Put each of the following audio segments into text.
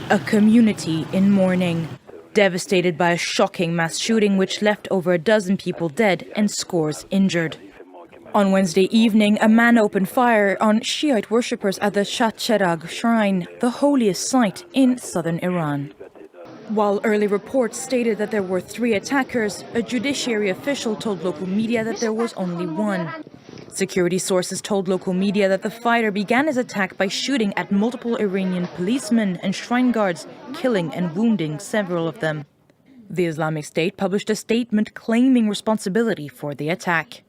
A community in mourning, devastated by a shocking mass shooting which left over a dozen people dead and scores injured. On Wednesday evening, a man opened fire on Shiite worshippers at the Shiraz shrine, the holiest site in southern Iran. While early reports stated that there were 3 attackers, a judiciary official told local media that there was only 1. Security sources told local media that the fighter began his attack by shooting at multiple Iranian policemen and shrine guards, killing and wounding several of them. The Islamic State published a statement claiming responsibility for the attack.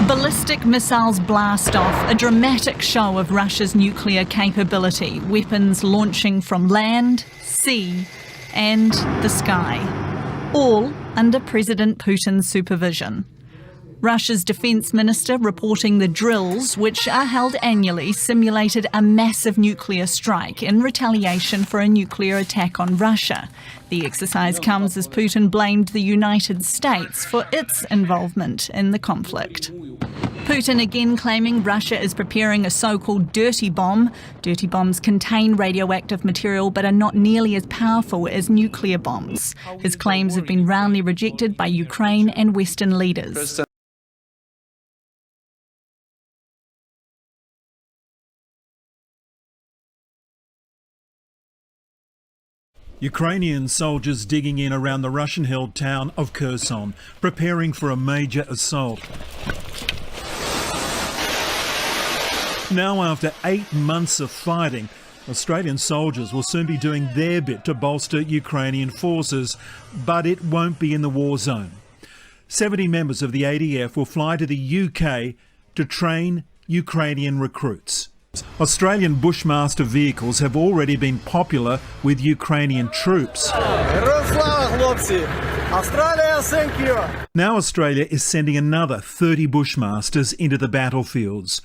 Ballistic missiles blast off, a dramatic show of Russia's nuclear capability, weapons launching from land, sea and the sky, all under President Putin's supervision. Russia's defence minister reporting the drills, which are held annually, simulated a massive nuclear strike in retaliation for a nuclear attack on Russia. The exercise comes as Putin blamed the United States for its involvement in the conflict. Putin again claiming Russia is preparing a so-called dirty bomb. Dirty bombs contain radioactive material but are not nearly as powerful as nuclear bombs. His claims have been roundly rejected by Ukraine and Western leaders. Ukrainian soldiers digging in around the Russian-held town of Kherson, preparing for a major assault. Now, after 8 months of fighting, Australian soldiers will soon be doing their bit to bolster Ukrainian forces, but it won't be in the war zone. 70 members of the ADF will fly to the UK to train Ukrainian recruits. Australian Bushmaster vehicles have already been popular with Ukrainian troops. Now Australia is sending another 30 Bushmasters into the battlefields.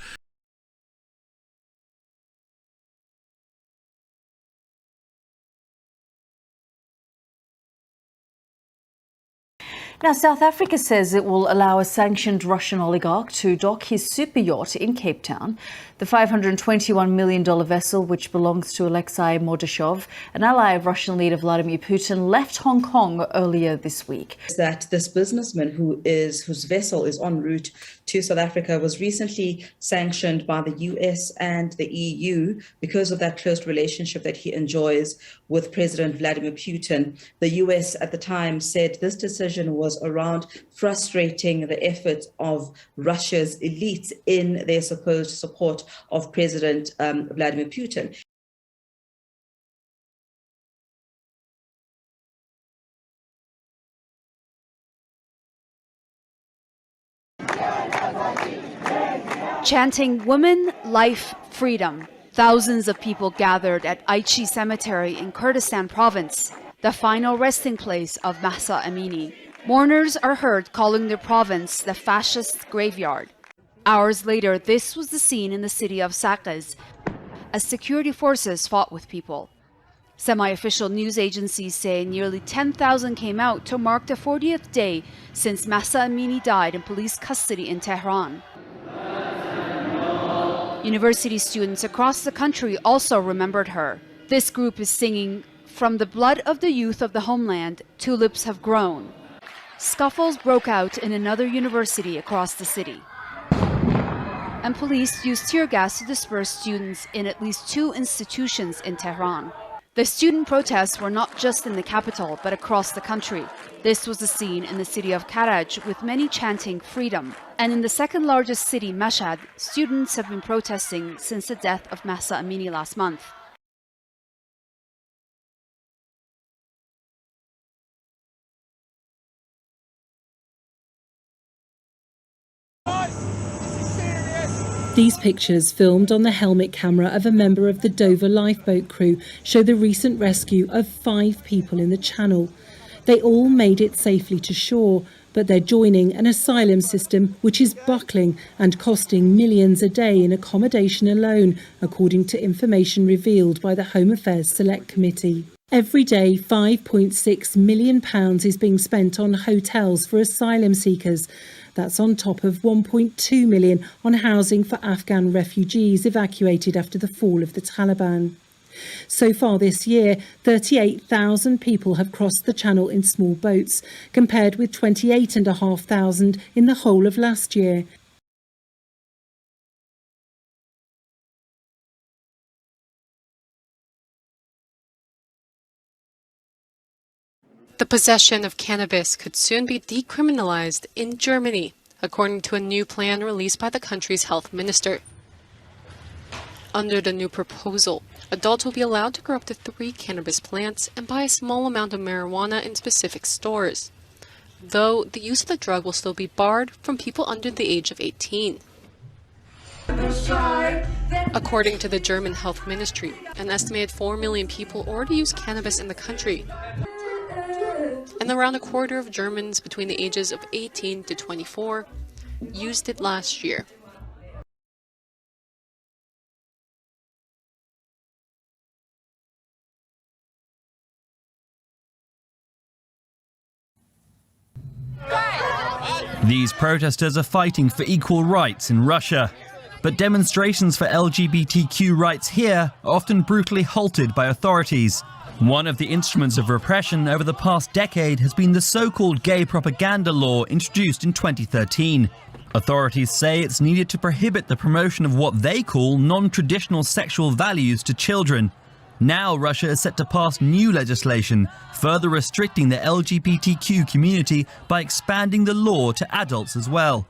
Now, South Africa says it will allow a sanctioned Russian oligarch to dock his superyacht in Cape Town. The $521 million vessel, which belongs to Alexei Mordashov, an ally of Russian leader Vladimir Putin, left Hong Kong earlier this week. That this businessman whose vessel is en route to South Africa was recently sanctioned by the US and the EU because of that close relationship that he enjoys with President Vladimir Putin. The US at the time said this decision was around frustrating the efforts of Russia's elites in their supposed support of President Vladimir Putin. Chanting "Women, Life, Freedom," thousands of people gathered at Aichi Cemetery in Kurdistan Province, the final resting place of Mahsa Amini. Mourners are heard calling the province the fascist graveyard. Hours later, this was the scene in the city of Saqqez as security forces fought with people. Semi-official news agencies say nearly 10,000 came out to mark the 40th day since Mahsa Amini died in police custody in Tehran. University students across the country also remembered her. This group is singing, "From the blood of the youth of the homeland, tulips have grown." Scuffles broke out in another university across the city, and police used tear gas to disperse students in at least 2 institutions in Tehran. The student protests were not just in the capital, but across the country. This was the scene in the city of Karaj, with many chanting freedom. And in the second largest city, Mashhad, students have been protesting since the death of Mahsa Amini last month. These pictures, filmed on the helmet camera of a member of the Dover lifeboat crew, show the recent rescue of 5 people in the Channel. They all made it safely to shore, but they're joining an asylum system which is buckling and costing millions a day in accommodation alone, according to information revealed by the Home Affairs Select Committee. Every day, £5.6 million is being spent on hotels for asylum seekers. That's on top of £1.2 million on housing for Afghan refugees evacuated after the fall of the Taliban. So far this year, 38,000 people have crossed the channel in small boats, compared with 28,500 in the whole of last year. The possession of cannabis could soon be decriminalized in Germany, according to a new plan released by the country's health minister. Under the new proposal, adults will be allowed to grow up to 3 cannabis plants and buy a small amount of marijuana in specific stores, though the use of the drug will still be barred from people under the age of 18. According to the German health ministry, an estimated 4 million people already use cannabis in the country, and around a quarter of Germans between the ages of 18 to 24 used it last year. These protesters are fighting for equal rights in Russia. But demonstrations for LGBTQ rights here are often brutally halted by authorities. One of the instruments of repression over the past decade has been the so-called gay propaganda law introduced in 2013. Authorities say it's needed to prohibit the promotion of what they call non-traditional sexual values to children. Now Russia is set to pass new legislation, further restricting the LGBTQ community by expanding the law to adults as well.